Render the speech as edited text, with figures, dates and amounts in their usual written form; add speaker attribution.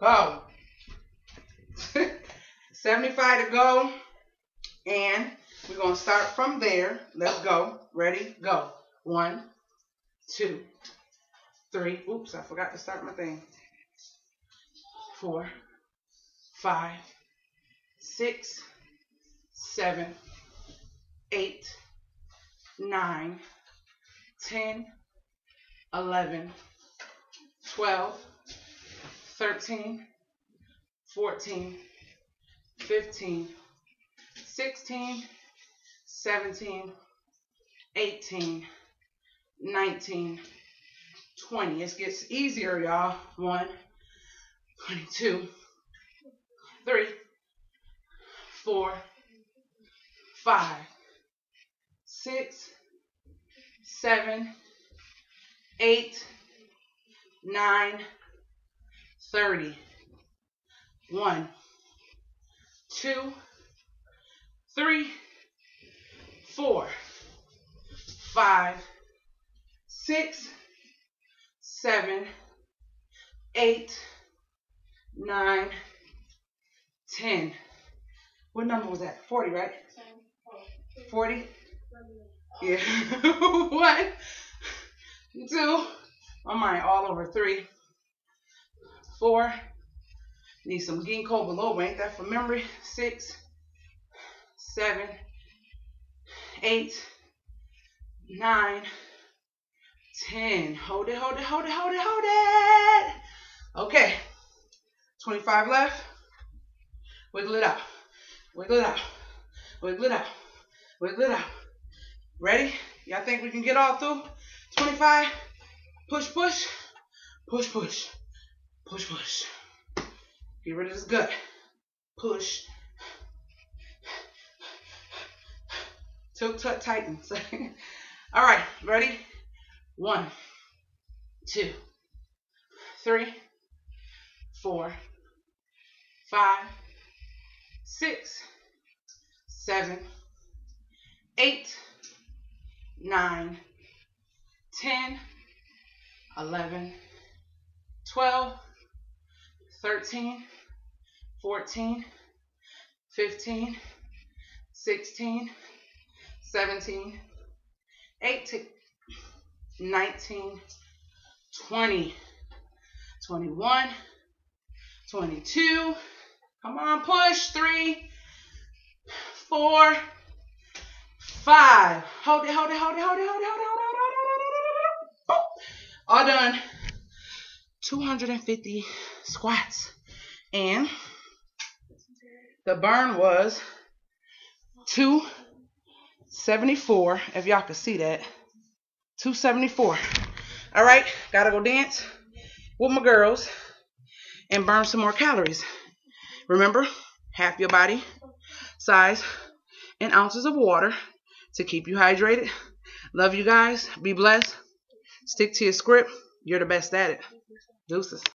Speaker 1: Go. 75 to go. And we're going to start from there. Let's go. Ready? Go. 1, 2, 3. Oops, I forgot to start my thing. 4, 5, 6, 7, 8, 9, 10, 11, 12, 13, 14, 15, 16, 17, 18, 19, 20. It gets easier, y'all. 1, 22, 3, 4, 5, 6, 7, 8, 9, 30. 1, 2, 3, 4, 5, 6, 7, 8, 9, 10. What number was that? 40, right? 40? Yeah. 1, 2. On mine, all over 3, 4. Need some ginkgo biloba. Ain't that from memory? 6, 7, 8, 9, 10. Hold it, hold it, hold it, hold it, hold it. Okay. 25 left. Wiggle it out. Wiggle it out. Wiggle it out. Wiggle it out. Ready? Y'all think we can get all through? 25. Push, push. Push, push. Push, push. Get rid of this gut. Push. Till tut tightens. All right, ready? 1, 2, 3, 4, 5, 6, 7, 8, 9, 10, 11, 12, 13, 14, 15, 16, 17, 18, 19, 20, 21, 22. Come on, push. 3, 4, 5. Hold it, hold it, hold it, hold it, hold it, hold it, hold it, hold it. All done. 250 squats. And the burn was 274. If y'all can see that. 274. All right. Gotta go dance with my girls and burn some more calories. Remember, half your body size in ounces of water to keep you hydrated. Love you guys. Be blessed. Stick to your script. You're the best at it. Deuces.